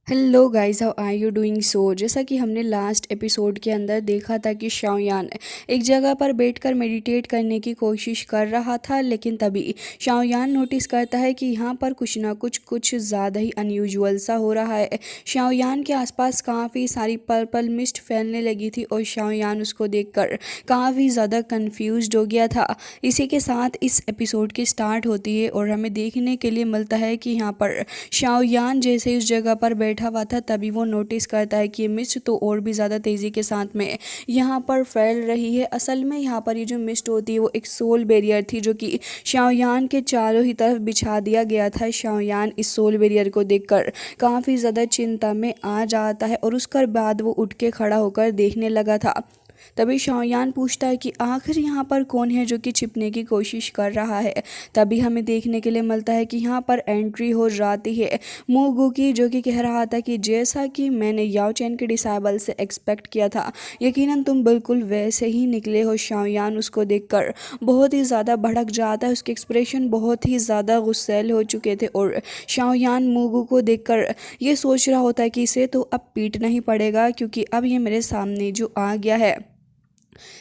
Hello guys, how are you doing? जैसा कि हमने लास्ट एपिसोड के अंदर देखा था कि शाओयान एक जगह पर बैठकर मेडिटेट करने की कोशिश कर रहा था, लेकिन तभी शाओयान नोटिस करता है कि यहाँ पर कुछ ना कुछ ज़्यादा ही अनयूजुअल सा हो रहा है। शाओयान के आसपास काफ़ी सारी पर्पल मिस्ट फैलने लगी थी और शाओयान उसको देखकर काफ़ी ज़्यादा कंफ्यूज्ड हो गया था। इसी के साथ इस एपिसोड की स्टार्ट होती है और हमें देखने के लिए मिलता है कि यहाँ पर शाओयान जैसे उस जगह पर बैठा हुआ था, तभी वो नोटिस करता है कि ये मिस्ट तो और भी ज़्यादा तेज़ी के साथ में यहाँ पर फैल रही है। असल में यहाँ पर ये जो मिस्ट होती है वो एक सोल बैरियर थी, जो कि शाओयान के चारों ही तरफ बिछा दिया गया था। शाओयान इस सोल बैरियर को देखकर काफ़ी ज़्यादा चिंता में आ जाता है और उसके बाद वो उठ के खड़ा होकर देखने लगा था। तभी शाओयान पूछता है कि आखिर यहाँ पर कौन है जो कि छिपने की कोशिश कर रहा है। तभी हमें देखने के लिए मिलता है कि यहाँ पर एंट्री हो जाती है मूगू की, जो कि कह रहा था कि जैसा कि मैंने याओ चैन के डिसाइबल से एक्सपेक्ट किया था, यकीनन तुम बिल्कुल वैसे ही निकले हो। शाओयान उसको देखकर बहुत ही ज़्यादा भड़क जाता है, उसके एक्सप्रेशन बहुत ही ज़्यादा गुस्सैल हो चुके थे और शाओयान मूगू को देखकर ये सोच रहा होता है कि इसे तो अब पीटना ही पड़ेगा, क्योंकि अब ये मेरे सामने जो आ गया है।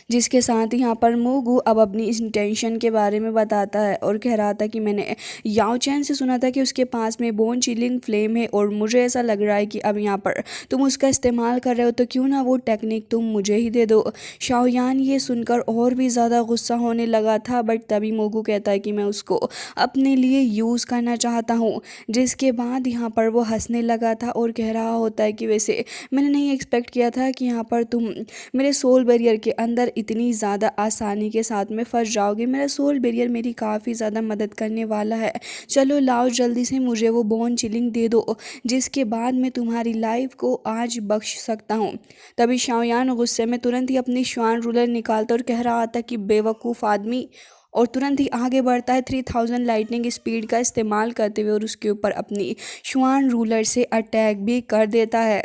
जिसके साथ ही यहाँ पर मूगू अब अपनी इस इंटेंशन के बारे में बताता है और कह रहा था कि मैंने याओ चैन से सुना था कि उसके पास में बोन चिलिंग फ्लेम है और मुझे ऐसा लग रहा है कि अब यहाँ पर तुम उसका इस्तेमाल कर रहे हो, तो क्यों ना वो टेक्निक तुम मुझे ही दे दो। शाओयान ये सुनकर और भी ज़्यादा गुस्सा होने लगा था, बट तभी मूगू कहता है कि मैं उसको अपने लिए यूज़ करना चाहता हूँ। जिसके बाद यहाँ पर वो हंसने लगा था और कह रहा होता है कि वैसे मैंने नहीं एक्सपेक्ट किया था कि यहाँ पर तुम मेरे सोल बैरियर के अंदर इतनी ज़्यादा आसानी के साथ में फंस जाओगे। मेरा सोल बैरियर मेरी काफ़ी ज़्यादा मदद करने वाला है। चलो लाओ, जल्दी से मुझे वो बोन चिलिंग दे दो, जिसके बाद मैं तुम्हारी लाइफ को आज बख्श सकता हूँ। तभी शाओयान गुस्से में तुरंत ही अपनी श्वान रूलर निकालता और कह रहा था कि बेवकूफ़ आदमी, और तुरंत ही आगे बढ़ता है 3000 लाइटनिंग स्पीड का इस्तेमाल करते हुए और उसके ऊपर अपनी श्वान रूलर से अटैक भी कर देता है।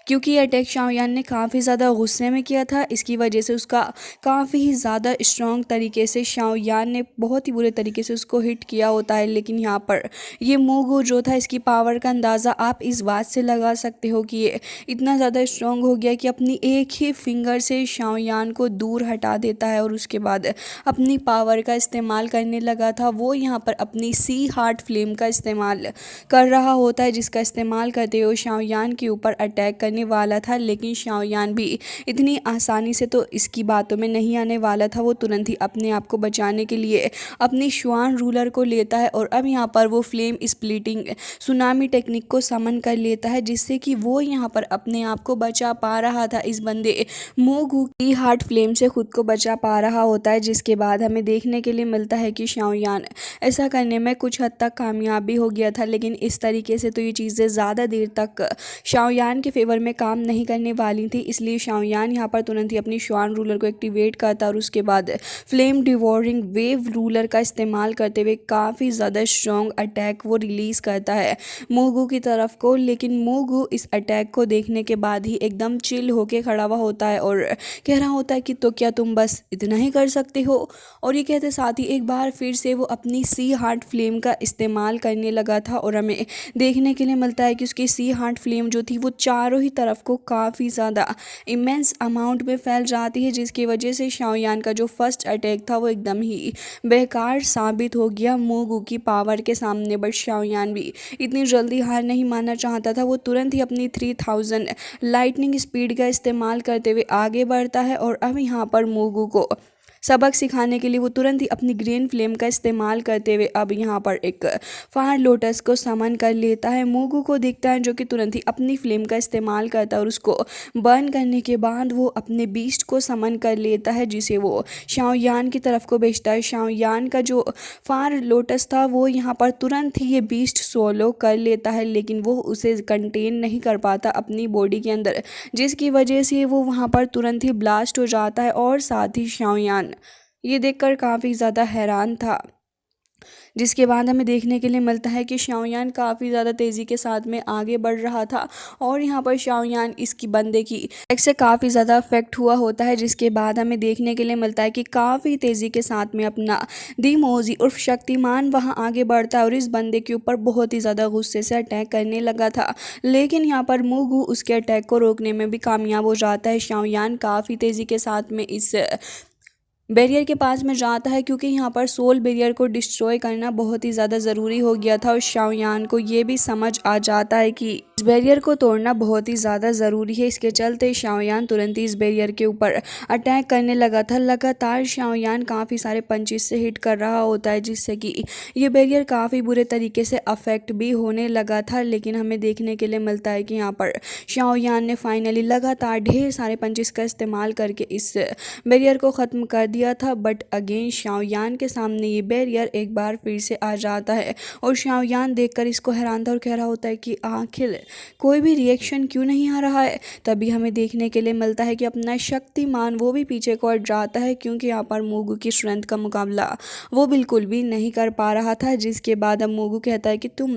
क्योंकि ये अटैक शाओयान ने काफ़ी ज़्यादा गुस्से में किया था, इसकी वजह से उसका काफ़ी ही ज़्यादा स्ट्रॉन्ग तरीके से शाओयान ने बहुत ही बुरे तरीके से उसको हिट किया होता है। लेकिन यहाँ पर ये मूगू जो था, इसकी पावर का अंदाज़ा आप इस बात से लगा सकते हो कि ये इतना ज़्यादा स्ट्रॉन्ग हो गया कि अपनी एक ही फिंगर से शाओयान को दूर हटा देता है और उसके बाद अपनी पावर का इस्तेमाल करने लगा था। वो यहाँ पर अपनी सी हार्ट फ्लेम का इस्तेमाल कर रहा होता है, जिसका इस्तेमाल करते हुए शाओयान के ऊपर अटैक करने वाला था। लेकिन शाओयान भी इतनी आसानी से तो इसकी बातों में नहीं आने वाला था। वो तुरंत ही अपने आप को बचाने के लिए अपनी श्वान रूलर को लेता है और अब यहाँ पर वो फ्लेम स्प्लिटिंग सुनामी टेक्निक को समन कर लेता है, जिससे कि वो यहाँ पर अपने आप को बचा पा रहा था। इस बंदे मोगू की हार्ट फ्लेम से खुद को बचा पा रहा होता है। जिसके बाद हमें देखने के लिए मिलता है कि शाओयान ऐसा करने में कुछ हद तक कामयाब भी हो गया था, लेकिन इस तरीके से तो ये चीज़ें ज़्यादा देर तक शाओयान के फेवर में काम नहीं करने वाली थी। इसलिए शाओयान यहाँ पर तुरंत ही अपनी श्वान रूलर को एक्टिवेट करता और उसके बाद फ्लेम डिवोरिंग वेव रूलर का इस्तेमाल करते हुए काफ़ी ज़्यादा स्ट्रॉन्ग अटैक वो रिलीज़ करता है मोगू की तरफ को। लेकिन मोगू इस अटैक को देखने के बाद ही एकदम चिल होके खड़ा हुआ होता है और कह रहा होता है कि तो क्या तुम बस इतना ही कर सकते हो। और ये कहते साथ ही एक बार फिर से वो अपनी सी हार्ट फ्लेम का इस्तेमाल करने लगा था और हमें देखने के लिए मिलता है कि उसकी सी हार्ट फ्लेम जो थी वो चारों ही तरफ को काफ़ी ज़्यादा इमेंस अमाउंट में फैल जाती है, जिसकी वजह से शाओयान का जो फर्स्ट अटैक था वो एकदम ही बेकार साबित हो गया मोगू की पावर के सामने। बट शाओयान भी इतनी जल्दी हार नहीं मानना चाहता था। वो तुरंत ही अपनी 3000 लाइटनिंग स्पीड का इस्तेमाल करते हुए आगे बढ़ता है और अब यहाँ पर मोगू को सबक सिखाने के लिए वो तुरंत ही अपनी ग्रीन फ्लेम का इस्तेमाल करते हुए अब यहाँ पर एक फायर लोटस को समन कर लेता है। मोगू को देखता है, जो कि तुरंत ही अपनी फ्लेम का इस्तेमाल करता है और उसको बर्न करने के बाद वो अपने बीस्ट को समन कर लेता है, जिसे वो शाओयान की तरफ को भेजता है। शाओयान का जो फायर लोटस था वो यहाँ पर तुरंत ही ये बीस्ट सोलो कर लेता है, लेकिन वो उसे कंटेन नहीं कर पाता अपनी बॉडी के अंदर, जिसकी वजह से वो वहाँ पर तुरंत ही ब्लास्ट हो जाता है। और साथ ही शाओयान ये देखकर काफ़ी ज़्यादा हैरान था। जिसके बाद हमें देखने के लिए मिलता है कि शाओयान काफ़ी ज़्यादा तेज़ी के साथ में आगे बढ़ रहा था और यहाँ पर शाओयान इसकी बंदे की अटैक से काफ़ी ज़्यादा अफेक्ट हुआ होता है। जिसके बाद हमें देखने के लिए मिलता है कि काफ़ी तेज़ी के साथ में अपना दीमोजी उर्फ शक्तिमान वहाँ आगे बढ़ता है और इस बंदे के ऊपर बहुत ही ज़्यादा गुस्से से अटैक करने लगा था, लेकिन यहाँ पर मुगू उसके अटैक को रोकने में भी कामयाब हो जाता है। शाओयान काफ़ी तेज़ी के साथ में इस बैरियर के पास में जाता है क्योंकि यहाँ पर सोल बैरियर को डिस्ट्रॉय करना बहुत ही ज़्यादा ज़रूरी हो गया था और शाओयान को ये भी समझ आ जाता है कि इस बैरियर को तोड़ना बहुत ही ज़्यादा ज़रूरी है। इसके चलते शाओयान तुरंत ही इस बैरियर के ऊपर अटैक करने लगा था। लगातार शाओयान काफ़ी सारे पंचेस से हिट कर रहा होता है जिससे कि ये बैरियर काफ़ी बुरे तरीके से अफेक्ट भी होने लगा था, लेकिन हमें देखने के लिए मिलता है कि यहाँ पर शाओयान ने फाइनली लगातार ढेर सारे पंचेस का इस्तेमाल करके इस बैरियर को ख़त्म कर दिया था। बट अगेन शाओयान के सामने ये बैरियर एक बार फिर से आ जाता है और शाओयान देखकर इसको हैरान था और कह रहा होता है कि आखिर कोई भी रिएक्शन क्यों नहीं आ रहा है। तभी हमें देखने के लिए मिलता है कि अपना शक्तिमान वो भी पीछे को हट जाता है क्योंकि यहाँ पर मोगू की स्ट्रेंथ का मुकाबला वो बिल्कुल भी नहीं कर पा रहा था। जिसके बाद अब मोगू कहता है कि तुम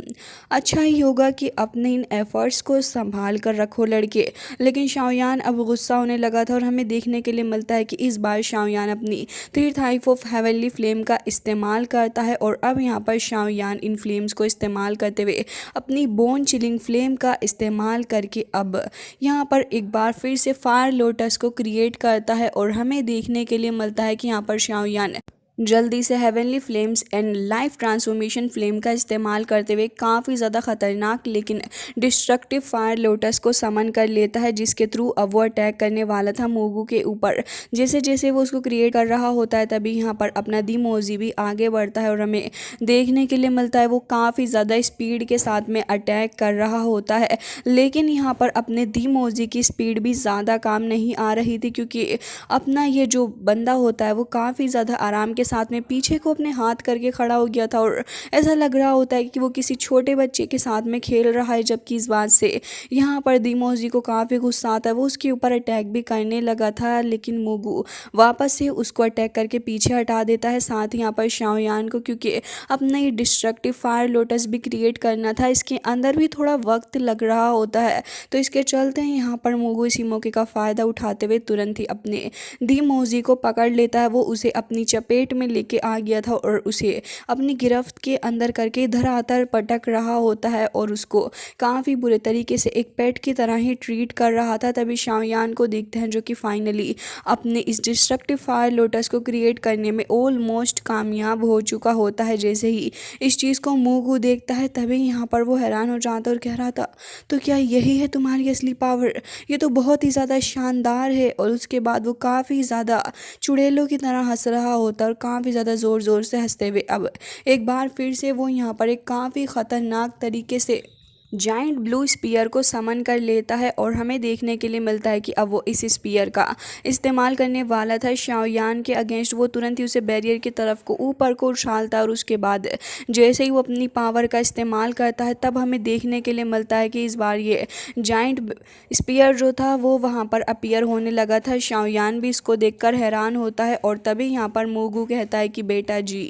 अच्छा ही होगा कि अपने इन एफर्ट्स को संभाल कर रखो लड़के। लेकिन शाओयान अब गुस्सा होने लगा था और हमें देखने के लिए मिलता है कि इस बार शाओयान अपनी three type of heavenly flame का इस्तेमाल करता है और अब यहाँ पर शाओयान इन फ्लेम्स को इस्तेमाल करते हुए अपनी बोन चिलिंग फ्लेम का इस्तेमाल करके अब यहाँ पर एक बार फिर से फायर लोटस को क्रिएट करता है और हमें देखने के लिए मिलता है कि यहाँ पर शाओयान जल्दी से heavenly flames and life transformation flame का इस्तेमाल करते हुए काफ़ी ज़्यादा खतरनाक लेकिन डिस्ट्रक्टिव फायर लोटस को समन कर लेता है, जिसके थ्रू अब वो अटैक करने वाला था मोगू के ऊपर। जैसे जैसे वो उसको क्रिएट कर रहा होता है तभी यहाँ पर अपना दीमोजी भी आगे बढ़ता है और हमें देखने के लिए मिलता है वो काफ़ी ज़्यादा स्पीड के साथ में अटैक कर रहा होता है। लेकिन यहाँ पर अपने दीमोजी की स्पीड भी ज़्यादा काम नहीं आ रही थी क्योंकि अपना ये जो बंदा होता है वो काफ़ी ज़्यादा आराम के साथ में पीछे को अपने हाथ करके खड़ा हो गया था और ऐसा लग रहा होता है कि वो किसी छोटे बच्चे के साथ में खेल रहा है। जबकि इस बात से यहाँ पर दीमोजी को काफ़ी गुस्सा आता है, वो उसके ऊपर अटैक भी करने लगा था, लेकिन मोगू वापस से उसको अटैक करके पीछे हटा देता है। साथ ही यहाँ पर शाओयान को क्योंकि अपना ये डिस्ट्रक्टिव फायर लोटस भी क्रिएट करना था, इसके अंदर भी थोड़ा वक्त लग रहा होता है, तो इसके चलते यहाँ पर मोगू इसी मौके का फ़ायदा उठाते हुए तुरंत ही अपने दीमोजी को पकड़ लेता है। वो उसे अपनी चपेट में लेके आ गया था और उसे अपनी गिरफ्त के अंदर करके धरातल पटक रहा होता है और उसको काफ़ी बुरे तरीके से एक पेट की तरह ही ट्रीट कर रहा था। तभी शाओयान को देखते हैं जो कि फाइनली अपने इस डिस्ट्रक्टिव फायर लोटस को क्रिएट करने में ऑलमोस्ट कामयाब हो चुका होता है। जैसे ही इस चीज़ को मोगू देखता है तभी यहाँ पर वो हैरान हो जाता है और कह रहा था, तो क्या यही है तुम्हारी असली पावर? ये तो बहुत ही ज़्यादा शानदार है। और उसके बाद वो काफ़ी ज़्यादा चुड़ैलों की तरह हंस रहा होता है और काफ़ी ज़्यादा ज़ोर ज़ोर से हंसते हुए अब एक बार फिर से वो यहाँ पर एक काफ़ी ख़तरनाक तरीके से जाइंट ब्लू स्पीयर को समन कर लेता है और हमें देखने के लिए मिलता है कि अब वो इस स्पीयर का इस्तेमाल करने वाला था शाओयान के अगेंस्ट। वो तुरंत ही उसे बैरियर की तरफ को ऊपर को उछालता है और उसके बाद जैसे ही वो अपनी पावर का इस्तेमाल करता है तब हमें देखने के लिए मिलता है कि इस बार ये जाइंट स्पीयर जो था वो वहाँ पर अपीयर होने लगा था। शाओयान भी इसको देखकर हैरान होता है और तभी यहाँ पर मोगू कहता है कि बेटा जी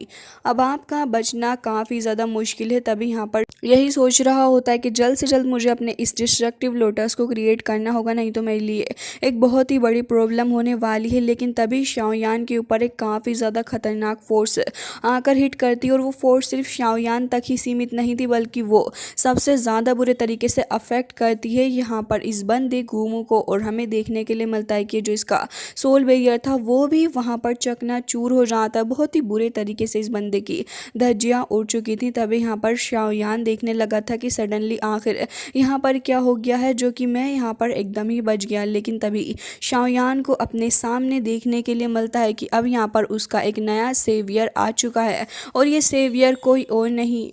अब आपका बचना काफ़ी ज़्यादा मुश्किल है। तभी यहाँ पर यही सोच रहा होता है कि जल्द से जल्द मुझे अपने इस डिस्ट्रक्टिव लोटस को क्रिएट करना होगा, नहीं तो मेरे लिए एक बहुत ही बड़ी प्रॉब्लम होने वाली है। लेकिन तभी शाओयान के ऊपर एक काफ़ी ज़्यादा खतरनाक फोर्स आकर हिट करती है और वो फोर्स सिर्फ शाओयान तक ही सीमित नहीं थी बल्कि वो सबसे ज़्यादा बुरे तरीके से अफेक्ट करती है यहाँ पर इस बंदे घूमू को। और हमें देखने के लिए मिलता है कि जो इसका सोल बैरियर था वो भी वहाँ पर चकनाचूर हो जाता है। बहुत ही बुरे तरीके से इस बंदे की धज्जियाँ उड़ चुकी थी। तभी यहाँ पर शाओयान देखने लगा था कि सडनली आखिर यहाँ पर क्या हो गया है, जो कि मैं यहाँ पर एकदम ही बच गया। लेकिन तभी शाओयान को अपने सामने देखने के लिए मिलता है कि अब यहाँ पर उसका एक नया सेवियर आ चुका है और ये सेवियर कोई और नहीं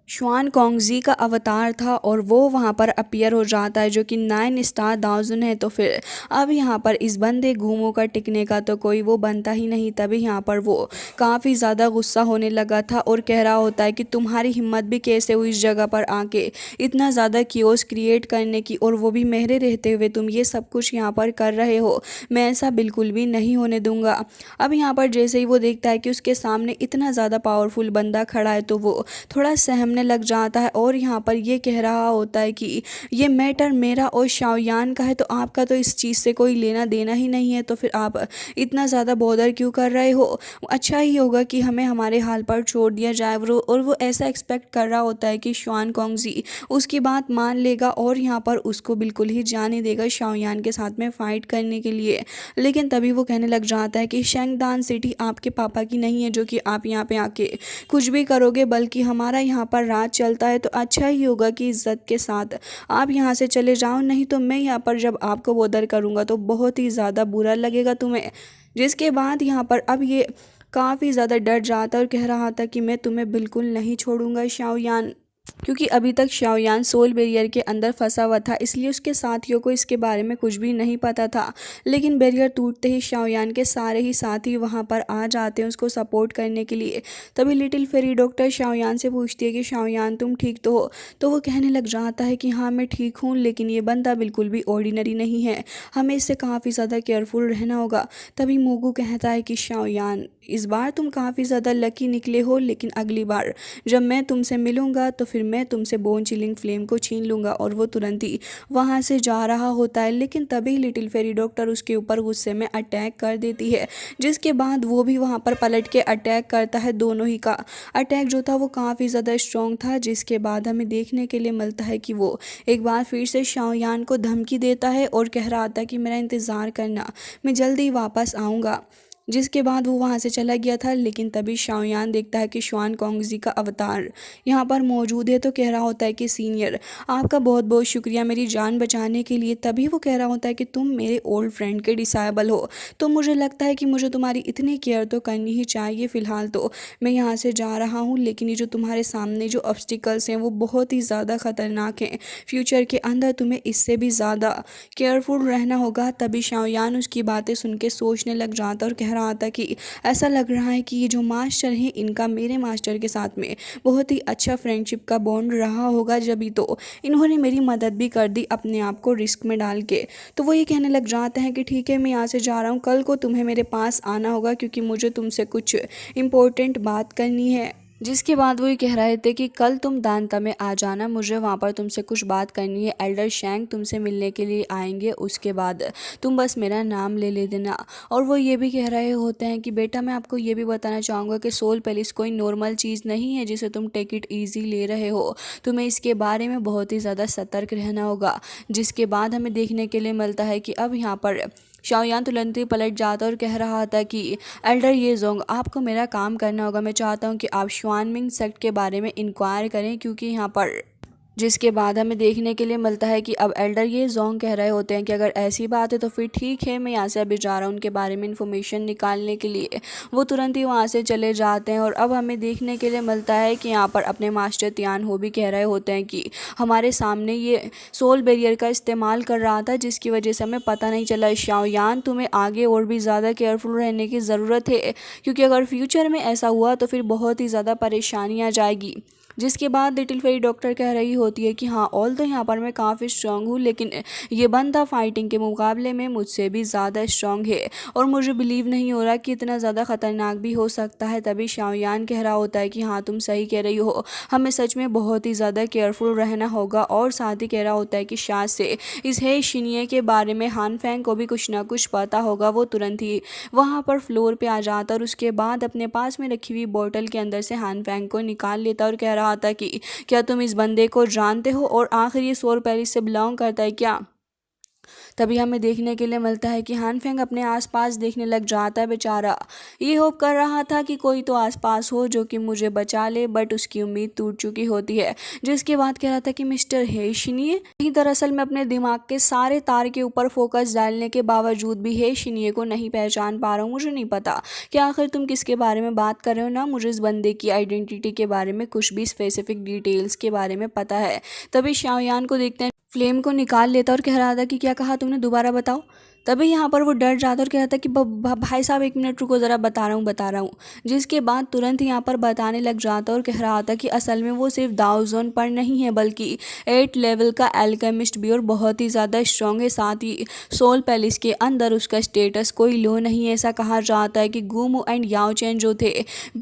श्वान कॉन्गजी का अवतार था और वो वहाँ पर अपीयर हो जाता है जो कि 9 स्टार दाउजन है। तो फिर अब यहाँ पर इस बंदे घूमों का टिकने का तो कोई वो बनता ही नहीं। तभी यहाँ पर वो काफ़ी ज़्यादा गुस्सा होने लगा था और कह रहा होता है कि तुम्हारी हिम्मत भी कैसे हुई इस जगह पर आके इतना ज़्यादा कियोस क्रिएट करने की, और वो भी मेरे रहते हुए तुम ये सब कुछ यहाँ पर कर रहे हो। मैं ऐसा बिल्कुल भी नहीं होने दूंगा। अब यहाँ पर जैसे ही वो देखता है कि उसके सामने इतना ज़्यादा पावरफुल बंदा खड़ा है तो वो थोड़ा सहमने लग जाता है और यहाँ पर ये कह रहा होता है कि ये मैटर मेरा और शाओयान का है, तो आपका तो इस चीज़ से कोई लेना देना ही नहीं है, तो फिर आप इतना ज़्यादा बॉदर क्यों कर रहे हो। अच्छा ही होगा कि हमें हमारे हाल पर छोड़ दिया जाए। और वो ऐसा एक्सपेक्ट कर रहा होता है कि श्वान कॉन्गजी उसकी बात मान लेगा और यहाँ पर उसको बिल्कुल ही जाने देगा शाओयान के साथ में फ़ाइट करने के लिए। लेकिन तभी वो कहने लग जाता है कि शेंगदान सिटी आपके पापा की नहीं है जो कि आप यहाँ पे आके कुछ भी करोगे, बल्कि हमारा यहाँ पर राज चलता है। तो अच्छा ही होगा कि इज्जत के साथ आप यहाँ से चले जाओ, नहीं तो मैं यहाँ पर जब आपको बॉदर करूँगा तो बहुत ही ज़्यादा बुरा लगेगा तुम्हें। जिसके बाद यहाँ पर अब ये काफ़ी ज़्यादा डर जाता और कह रहा था कि मैं तुम्हें बिल्कुल नहीं छोड़ूंगा शाओयान, क्योंकि अभी तक शाओयान सोल बैरियर के अंदर फंसा हुआ था, इसलिए उसके साथियों को इसके बारे में कुछ भी नहीं पता था। लेकिन बैरियर टूटते ही शाओयान के सारे ही साथी वहां पर आ जाते हैं उसको सपोर्ट करने के लिए। तभी लिटिल फेरी डॉक्टर शाओयान से पूछती है कि शाओयान तुम ठीक तो हो। तो वो कहने लग जाता है कि हाँ मैं ठीक हूँ, लेकिन ये बंदा बिल्कुल भी ऑर्डिनरी नहीं है, हमें इससे काफ़ी ज़्यादा केयरफुल रहना होगा। तभी मोगू कहता है कि शाओयान इस बार तुम काफ़ी ज़्यादा लकी निकले हो, लेकिन अगली बार जब मैं तुमसे मिलूंगा तो फिर मैं तुमसे बोन चिलिंग फ्लेम को छीन लूंगा। और वो तुरंत ही वहाँ से जा रहा होता है, लेकिन तभी लिटिल फेरी डॉक्टर उसके ऊपर गुस्से में अटैक कर देती है, जिसके बाद वो भी वहाँ पर पलट के अटैक करता है। दोनों ही का अटैक जो था वो काफ़ी ज़्यादा स्ट्रॉन्ग था, जिसके बाद हमें देखने के लिए मिलता है कि वो एक बार फिर से शाओयान को धमकी देता है और कह रहा था कि मेरा इंतज़ार करना, मैं जल्दी वापस आऊँगा। जिसके बाद वो वहाँ से चला गया था। लेकिन तभी शाओयान देखता है कि श्वान कॉन्गजी का अवतार यहाँ पर मौजूद है, तो कह रहा होता है कि सीनियर आपका बहुत बहुत शुक्रिया मेरी जान बचाने के लिए। तभी वो कह रहा होता है कि तुम मेरे ओल्ड फ्रेंड के डिसाइबल हो, तो मुझे लगता है कि मुझे तुम्हारी इतनी केयर तो करनी ही चाहिए। फ़िलहाल तो मैं यहाँ से जा रहा हूँ, लेकिन ये जो तुम्हारे सामने जो ऑब्स्टिकल्स हैं वो बहुत ही ज़्यादा ख़तरनाक हैं। फ्यूचर के अंदर तुम्हें इससे भी ज़्यादा केयरफुल रहना होगा। तभी शाओयान उसकी बातें सुन के सोचने लग जाता और कह रहा था कि ऐसा लग रहा है कि ये जो मास्टर हैं इनका मेरे मास्टर के साथ में बहुत ही अच्छा फ्रेंडशिप का बॉन्ड रहा होगा, जब ही तो इन्होंने मेरी मदद भी कर दी अपने आप को रिस्क में डाल के। तो वो ये कहने लग जाते हैं कि ठीक है मैं यहाँ से जा रहा हूँ, कल को तुम्हें मेरे पास आना होगा क्योंकि मुझे तुमसे कुछ इम्पोर्टेंट बात करनी है। जिसके बाद वो ये कह रहे थे कि कल तुम दांता में आ जाना, मुझे वहाँ पर तुमसे कुछ बात करनी है। एल्डर शैंग तुमसे मिलने के लिए आएंगे, उसके बाद तुम बस मेरा नाम ले देना। और वो ये भी कह रहे होते हैं कि बेटा मैं आपको ये भी बताना चाहूँगा कि सोल पैलेस कोई नॉर्मल चीज़ नहीं है जिसे तुम टेक इट ईजी ले रहे हो, तुम्हें इसके बारे में बहुत ही ज़्यादा सतर्क रहना होगा। जिसके बाद हमें देखने के लिए मिलता है कि अब यहाँ पर शाओयान तुरंत ही पलट जाता और कह रहा था कि एल्डर ये जोंग आपको मेरा काम करना होगा, मैं चाहता हूँ कि आप श्वानमिंग सेक्ट के बारे में इंक्वायर करें, क्योंकि यहाँ पर जिसके बाद हमें देखने के लिए मिलता है कि अब एल्डर ये जोंग कह रहे होते हैं कि अगर ऐसी बात है तो फिर ठीक है, मैं यहाँ से अभी जा रहा हूँ उनके बारे में इन्फॉर्मेशन निकालने के लिए। वो तुरंत ही वहाँ से चले जाते हैं और अब हमें देखने के लिए मिलता है कि यहाँ पर अपने मास्टर तियान हो भी कह रहे होते हैं कि हमारे सामने ये सोल बैरियर का इस्तेमाल कर रहा था, जिसकी वजह से हमें पता नहीं चला। शाओयान तुम्हें आगे और भी ज़्यादा केयरफुल रहने की ज़रूरत है, क्योंकि अगर फ्यूचर में ऐसा हुआ तो फिर बहुत ही ज़्यादा परेशानी आ जाएगी। जिसके बाद लिटिल फेरी डॉक्टर कह रही होती है कि हाँ ऑल तो यहाँ पर मैं काफ़ी स्ट्रांग हूँ, लेकिन ये बंदा फाइटिंग के मुकाबले में मुझसे भी ज़्यादा स्ट्रांग है और मुझे बिलीव नहीं हो रहा कि इतना ज़्यादा ख़तरनाक भी हो सकता है। तभी शाओयान कह रहा होता है कि हाँ तुम सही कह रही हो, हमें सच में बहुत ही ज़्यादा केयरफुल रहना होगा। और साथ ही कह रहा होता है कि शायद से इस हे शिनिए के बारे में हान फैंग को भी कुछ ना कुछ पता होगा। वो तुरंत ही वहाँ पर फ्लोर पे आ जाता और उसके बाद अपने पास में रखी हुई बोतल के अंदर से हान फैंग को निकाल लेता और कह रहा था कि क्या तुम इस बंदे को जानते हो और आखिर ये सोल पैलेस से बिलोंग करता है क्या। तभी हमें देखने के लिए मिलता है कि हान फेंग अपने आसपास देखने लग जाता है। बेचारा ये होप कर रहा था कि कोई तो आसपास हो जो कि मुझे बचा ले, बट उसकी उम्मीद टूट चुकी होती है। जिसके बाद कह रहा था कि मिस्टर हे शिनिए। दरअसल मैं अपने दिमाग के सारे तार के ऊपर फोकस डालने के बावजूद भी हे शिनिए को नहीं पहचान पा रहा हूँ। मुझे नहीं पता कि आखिर तुम किसके बारे में बात कर रहे हो। ना मुझे इस बंदे की आइडेंटिटी के बारे में कुछ भी स्पेसिफिक डिटेल्स के बारे में पता है। तभी शाओयान को देखते हैं, फ्लेम को निकाल लेता और कह रहा था कि क्या कहा तुमने, दोबारा बताओ। तभी यहाँ पर वो डर जाता और कहता कि भाई साहब 1 मिनट रुको, ज़रा बता रहा हूँ। जिसके बाद तुरंत यहाँ पर बताने लग जाता और कह रहा था कि असल में वो सिर्फ दाव जोन पर नहीं है बल्कि 8 लेवल का एल्केमिस्ट भी और बहुत ही ज़्यादा स्ट्रॉन्ग है। साथ ही सोल पैलेस के अंदर उसका स्टेटस कोई लो नहीं है। ऐसा कहा जाता है कि गुमू एंड याओ चैन जो थे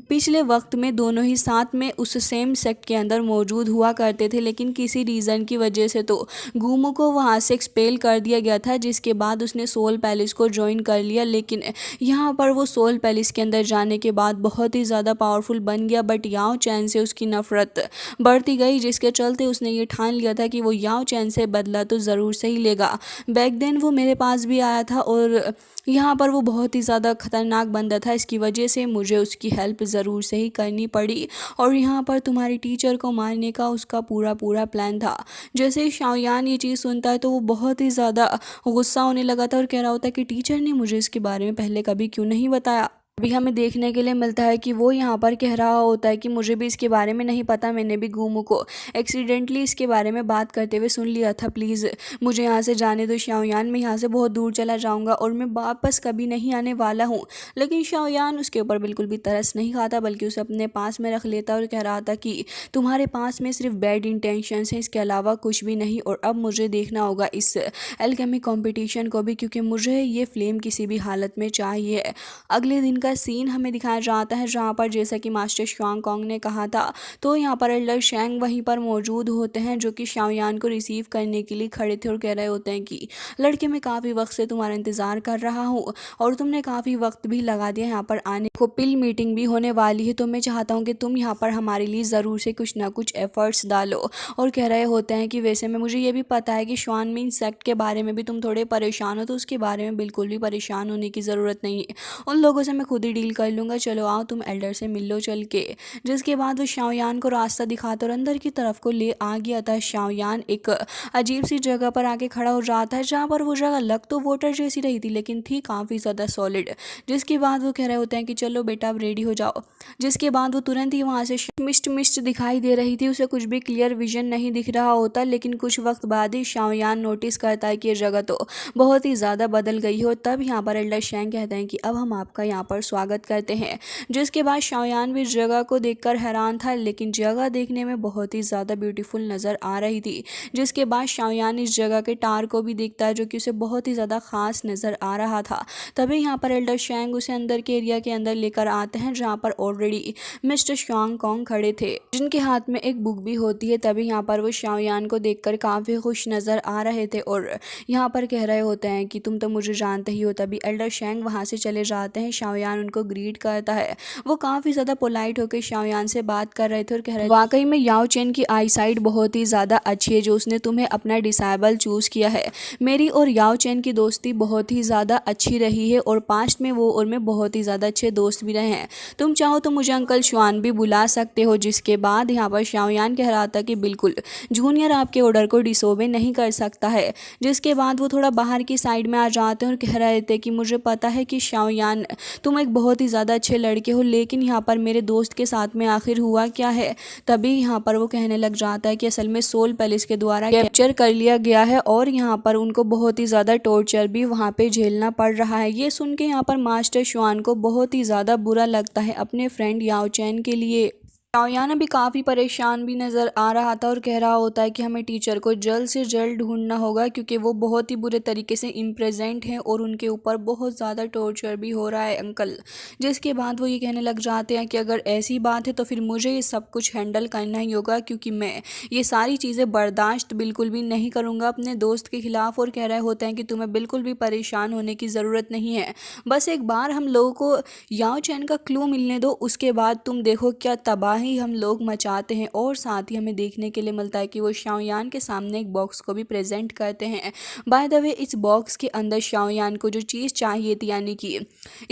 पिछले वक्त में दोनों ही साथ में उस सेम सेक्ट के अंदर मौजूद हुआ करते थे, लेकिन किसी रीज़न की वजह से तो गुमू को वहाँ से एक्सपेल कर दिया गया था। जिसके बाद उसने सोल पैलेस को ज्वाइन कर लिया, लेकिन यहाँ पर वो सोल पैलेस के अंदर जाने के बाद बहुत ही ज़्यादा पावरफुल बन गया। बट याओ चैन से उसकी नफरत बढ़ती गई, जिसके चलते उसने ये ठान लिया था कि वो याओ चैन से बदला तो ज़रूर सही लेगा। बैक देन वो मेरे पास भी आया था और यहाँ पर वो बहुत ही ज़्यादा खतरनाक बंदा था। इसकी वजह से मुझे उसकी हेल्प ज़रूर से ही करनी पड़ी और यहाँ पर तुम्हारी टीचर को मारने का उसका पूरा प्लान था। जैसे ही शाओयान ये चीज़ सुनता है तो वो बहुत ही ज़्यादा गुस्सा होने लगा था और कह रहा होता है कि टीचर ने मुझे इसके बारे में पहले कभी क्यों नहीं बताया। अभी हमें देखने के लिए मिलता है कि वो यहाँ पर कह रहा होता है कि मुझे भी इसके बारे में नहीं पता, मैंने भी गुमू को एक्सीडेंटली इसके बारे में बात करते हुए सुन लिया था। प्लीज़ मुझे यहाँ से जाने दो शाओयान, मैं यहाँ से बहुत दूर चला जाऊँगा और मैं वापस कभी नहीं आने वाला हूँ। लेकिन शाओयान उसके ऊपर बिल्कुल भी तरस नहीं खाता, बल्कि उसे अपने पास में रख लेता और कह रहा था कि तुम्हारे पास में सिर्फ बैड इंटेंशंस हैं, इसके अलावा कुछ भी नहीं। और अब मुझे देखना होगा इस एल्केमी कॉम्पिटिशन को भी, क्योंकि मुझे ये फ्लेम किसी भी हालत में चाहिए। अगले दिन का सीन हमें दिखाया जाता है जहाँ पर जैसा कि मास्टर शुआंग कॉन्ग ने कहा था, तो यहाँ पर एल्डर शेंग वहीं पर मौजूद होते हैं जो कि शाओयान को रिसीव करने के लिए खड़े थे और कह रहे होते हैं कि लड़के मैं काफ़ी वक्त से तुम्हारा इंतज़ार कर रहा हूँ और तुमने काफ़ी वक्त भी लगा दिया यहाँ पर आने को। पिल मीटिंग भी होने वाली है तो मैं चाहता हूँ कि तुम यहाँ पर हमारे लिए ज़रूर से कुछ ना कुछ एफर्ट्स डालो। और कह रहे होते हैं कि वैसे में मुझे ये भी पता है कि श्वान मिन सेक्ट के बारे में भी तुम थोड़े परेशान हो, तो उसके बारे में बिल्कुल भी परेशान होने की ज़रूरत नहीं है, उन लोगों से मैं खुद ही डील कर लूँगा। चलो आओ तुम एल्डर से मिल लो चल के। जिसके बाद वो शाओयान को रास्ता दिखाता और अंदर की तरफ को ले आ गया था। शाओयान एक अजीब सी जगह पर आके खड़ा हो जाता है जहाँ पर वो जगह लग तो वोटर जैसी रही थी लेकिन थी काफ़ी ज़्यादा सॉलिड। जिसके बाद वो कह रहे होते हैं कि चलो बेटा अब रेडी हो जाओ। जिसके बाद वो तुरंत ही वहाँ से मिस्ट दिखाई दे रही थी, उसे कुछ भी क्लियर विजन नहीं दिख रहा होता, लेकिन कुछ वक्त बाद ही शाओयान नोटिस करता है कि ये जगह तो बहुत ही ज़्यादा बदल गई हो। तब यहाँ पर एल्डर शेंग कहते हैं कि अब हम आपका यहाँ पर स्वागत करते हैं। जिसके बाद शाओयान भी जगह को देखकर हैरान था, लेकिन जगह देखने में बहुत ही ज़्यादा ब्यूटीफुल नज़र आ रही थी। जिसके बाद शाओयान इस जगह के टार को भी देखता है जो कि उसे बहुत ही ज़्यादा खास नज़र आ रहा था। तभी यहाँ पर एल्डर शेंग उसे अंदर के एरिया के अंदर लेकर आते हैं जहाँ पर ऑलरेडी मिस्टर शुआंग कॉन्ग खड़े थे जिनके हाथ में एक बुक भी होती है। तभी यहाँ पर वो शाओयान को देखकर काफ़ी खुश नज़र आ रहे थे और यहाँ पर कह रहे होते हैं कि तुम तो मुझे जानते ही हो। तभी एल्डर शेंग वहाँ से चले जाते हैं, शाओयान उनको ग्रीट करता है। वो काफ़ी ज़्यादा पोलाइट होकर शाओयान से बात कर रहे थे और कह रहे थे वाकई में याओ चेन की आई साइट बहुत ही ज़्यादा अच्छी है जो उसने तुम्हें अपना डिसाइबल चूज़ किया है। मेरी और याओ चेन की दोस्ती बहुत ही ज़्यादा अच्छी रही है और पास्ट में वो और मैं बहुत ही ज़्यादा अच्छे दोस्त भी रहे हैं। तुम चाहो तो मुझे अंकल शुआन भी बुला सकते हो। जिसके बाद यहाँ पर शाओयान कह रहा था कि बिल्कुल जूनियर आपके ऑर्डर को डिसोबे नहीं कर सकता है। जिसके बाद वो थोड़ा बाहर की साइड में आ जाते हैं और कह रहे थे कि मुझे पता है कि शाओयान तुम एक बहुत ही ज़्यादा अच्छे लड़के हो, लेकिन यहाँ पर मेरे दोस्त के साथ में आखिर हुआ क्या है। तभी यहाँ पर वो कहने लग जाता है कि असल में सोल पैलेस के द्वारा कैप्चर कर लिया गया है और यहाँ पर उनको बहुत ही ज़्यादा टॉर्चर भी वहाँ पे झेलना पड़ रहा है। ये सुन के यहाँ पर मास्टर शुआन को बहुत ही ज़्यादा बुरा लगता है अपने फ्रेंड याओ चैन के लिए। शाओयान अभी काफ़ी परेशान भी नज़र आ रहा था और कह रहा होता है कि हमें टीचर को जल्द से जल्द ढूंढना होगा क्योंकि वो बहुत ही बुरे तरीके से इम्प्रेजेंट हैं और उनके ऊपर बहुत ज़्यादा टॉर्चर भी हो रहा है अंकल। जिसके बाद वो ये कहने लग जाते हैं कि अगर ऐसी बात है तो फिर मुझे ये सब कुछ हैंडल करना ही होगा क्योंकि मैं ये सारी चीज़ें बर्दाश्त बिल्कुल भी नहीं करूँगा अपने दोस्त के ख़िलाफ़। और कह रहे होते हैं कि तुम्हें बिल्कुल भी परेशान होने की ज़रूरत नहीं है, बस एक बार हम लोगों को याओ चैन का क्लू मिलने दो, उसके बाद तुम देखो क्या तबाही तबाही हम लोग मचाते हैं और साथ ही हमें देखने के लिए मिलता है कि वो शाओयान के सामने एक बॉक्स को भी प्रेजेंट करते हैं। बाय द वे इस बॉक्स के अंदर शाओयान को जो चीज़ चाहिए थी यानी कि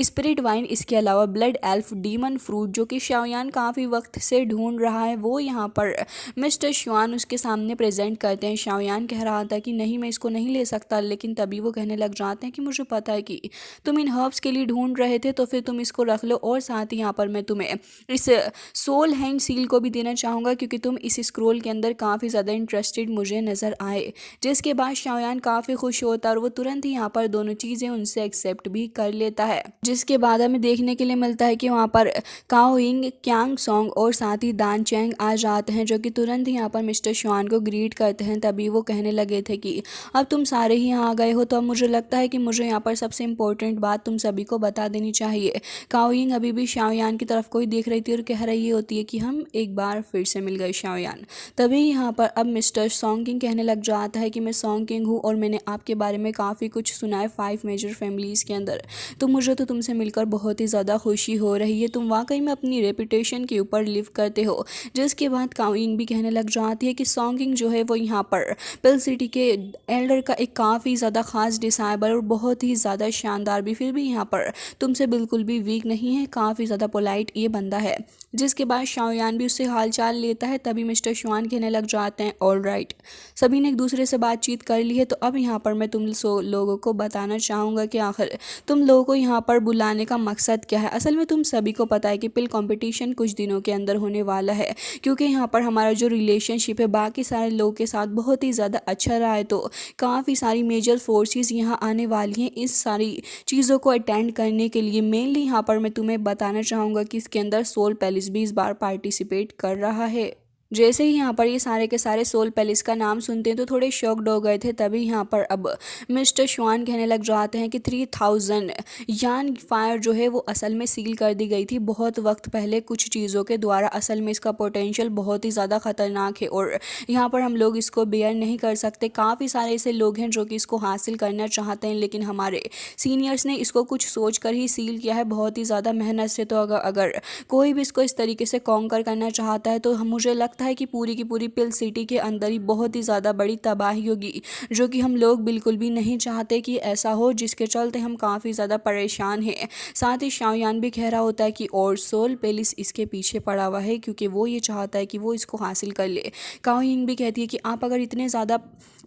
स्पिरिट वाइन, इसके अलावा ब्लड एल्फ डीमन फ्रूट जो कि शाओयान काफ़ी वक्त से ढूंढ रहा है, वो यहाँ पर मिस्टर शुआन उसके सामने प्रेजेंट करते हैं। शाओयान कह रहा था कि नहीं मैं इसको नहीं ले सकता, लेकिन तभी वो कहने लग जाते हैं कि मुझे पता है कि तुम इन हर्ब्स के लिए ढूंढ रहे थे, तो फिर तुम इसको रख लो और साथ ही यहाँ पर मैं तुम्हें इस सोल हैंड सील को भी देना चाहूँगा क्योंकि तुम इस स्क्रोल के अंदर काफ़ी ज़्यादा इंटरेस्टेड मुझे नज़र आए। जिसके बाद शाओयान काफ़ी खुश होता है और वो तुरंत ही यहाँ पर दोनों चीज़ें उनसे एक्सेप्ट भी कर लेता है। जिसके बाद हमें देखने के लिए मिलता है कि वहाँ पर काओ यिंग, क्यांग सोंग और साथ ही दान चैंग आ जाते हैं, जो कि तुरंत ही यहाँ पर मिस्टर शुआन को ग्रीट करते हैं। तभी वो कहने लगे थे कि अब तुम सारे ही यहाँ आ गए हो, तो अब मुझे लगता है कि मुझे यहाँ पर सबसे इम्पोर्टेंट बात तुम सभी को बता देनी चाहिए। काओ यिंग अभी भी शाओयान की तरफ कोई देख रही थी और कह रही होती है कि हम एक बार फिर से मिल गए शाओयान। तभी यहाँ पर अब मिस्टर सॉन्ग किंग कहने लग जाता है कि मैं सॉन्ग किंग हूँ और मैंने आपके बारे में काफ़ी कुछ सुना है 5 मेजर फैमिलीज़ के अंदर, तो मुझे तो तुमसे मिलकर बहुत ही ज़्यादा खुशी हो रही है। तुम वाकई में अपनी रेपुटेशन के ऊपर लिव करते हो। जिसके बाद काओ यिंग भी कहने लग जाती है कि सॉन्ग किंग जो है वो यहाँ पर पिल सिटी के एल्डर का एक काफ़ी ज़्यादा खास डिसाइबल और बहुत ही ज़्यादा शानदार भी, फिर भी यहाँ पर तुमसे बिल्कुल भी वीक नहीं है, काफ़ी ज़्यादा पोलाइट ये बंदा है। जिसके बाद शाओयान भी उससे हालचाल लेता है। तभी मिस्टर शुआन कहने लग जाते हैं ऑल राइट, सभी ने एक दूसरे से बातचीत कर ली है, तो अब यहाँ पर मैं तुम लोगों को बताना चाहूँगा कि आखिर तुम लोगों को यहाँ पर बुलाने का मकसद क्या है। असल में तुम सभी को पता है कि पिल कंपटीशन कुछ दिनों के अंदर होने वाला है, क्योंकि यहाँ पर हमारा जो रिलेशनशिप है बाकी सारे लोगों के साथ बहुत ही ज़्यादा अच्छा रहा है, तो काफ़ी सारी मेजर फोर्सेस यहाँ आने वाली हैं इस सारी चीज़ों को अटेंड करने के लिए। मेनली यहाँ पर मैं तुम्हें बताना चाहूँगा कि इसके अंदर सोल पैलेस भी इस बार पार्टिसिपेट कर रहा है। जैसे ही यहाँ पर ये सारे के सारे सोल पैलेस का नाम सुनते हैं तो थोड़े शॉक्ड हो गए थे। तभी यहाँ पर अब मिस्टर शुआन कहने लग जाते हैं कि 3000 यान फायर जो है वो असल में सील कर दी गई थी बहुत वक्त पहले कुछ चीज़ों के द्वारा। असल में इसका पोटेंशियल बहुत ही ज़्यादा ख़तरनाक है और यहाँ पर हम लोग इसको बेयर नहीं कर सकते। काफ़ी सारे ऐसे लोग हैं जो कि इसको हासिल करना चाहते हैं, लेकिन हमारे सीनियर्स ने इसको कुछ सोच कर ही सील किया है बहुत ही ज़्यादा मेहनत से। तो अगर कोई भी इसको इस तरीके से कॉन्कर करना चाहता है तो मुझे लगता है कि पूरी की पूरी पिल सिटी के अंदर ही बहुत ही ज़्यादा बड़ी तबाही होगी, जो कि हम लोग बिल्कुल भी नहीं चाहते कि ऐसा हो, जिसके चलते हम काफ़ी ज़्यादा परेशान हैं। साथ ही शाओयान भी कह रहा होता है कि और सोल पैलेस इसके पीछे पड़ा हुआ है क्योंकि वो ये चाहता है कि वो इसको हासिल कर ले। काओ यिंग भी कहती है कि आप अगर इतने ज़्यादा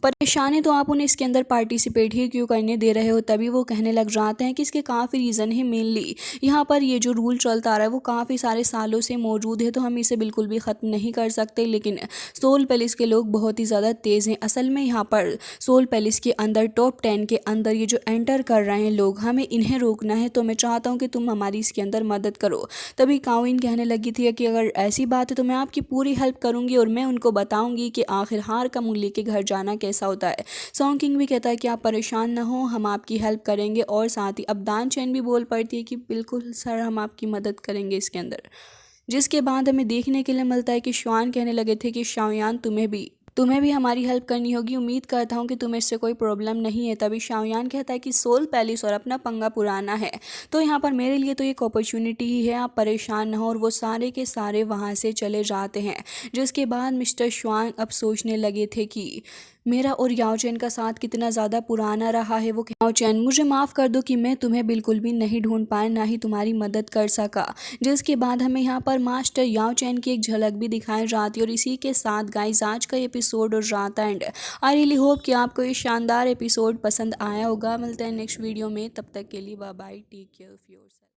परेशान है तो आप उन्हें इसके अंदर पार्टिसिपेट ही क्यों करने दे रहे हो। तभी वो कहने लग जाते हैं कि इसके काफ़ी रीज़न है। मेनली यहाँ पर ये जो रूल चलता आ रहा है वो काफ़ी सारे सालों से मौजूद है, तो हम इसे बिल्कुल भी ख़त्म नहीं कर सकते। लेकिन सोल पैलेस के लोग बहुत ही ज़्यादा तेज़ हैं। असल में यहाँ पर सोल पैलेस के अंदर टॉप 10 के अंदर ये जो एंटर कर रहे हैं लोग, हमें इन्हें रोकना है, तो मैं चाहता हूँ कि तुम हमारी इसके अंदर मदद करो। तभी काओ यिंग कहने लगी थी कि अगर ऐसी बात है तो मैं आपकी पूरी हेल्प करूँगी और मैं उनको बताऊँगी कि आखिर हार का मुँह लेके घर जाना कैसा होता है। सॉन्ग किंग भी कहता है कि आप परेशान ना हो, हम आपकी हेल्प करेंगे। और साथ ही अब दान चैन भी बोल पड़ती है कि बिल्कुल सर हम आपकी मदद करेंगे इसके अंदर। जिसके बाद हमें देखने के लिए मिलता है कि शुआन कहने लगे थे कि शाओयान तुम्हें भी हमारी हेल्प करनी होगी, उम्मीद करता हूँ कि तुम्हें इससे कोई प्रॉब्लम नहीं है। तभी शाओयान कहता है कि सोल पैलेस और अपना पंगा पुराना है, तो यहाँ पर मेरे लिए तो एक अपॉर्चुनिटी ही है, आप परेशान ना हो। और वो सारे के सारे वहाँ से चले जाते हैं। जिसके बाद मिस्टर शुआन अब सोचने लगे थे कि मेरा और याओ चैन का साथ कितना ज़्यादा पुराना रहा है। वो याओ चैन मुझे माफ़ कर दो कि मैं तुम्हें बिल्कुल भी नहीं ढूंढ पाया, ना ही तुम्हारी मदद कर सका। जिसके बाद हमें यहाँ पर मास्टर याओ चैन की एक झलक भी दिखाई जाती है। और इसी के साथ गाइस आज का एपिसोड हो जाता है एंड आई रियली होप कि आपको ये शानदार एपिसोड पसंद आया होगा। मिलते हैं नेक्स्ट वीडियो में, तब तक के लिए bye bye, take care of yourself.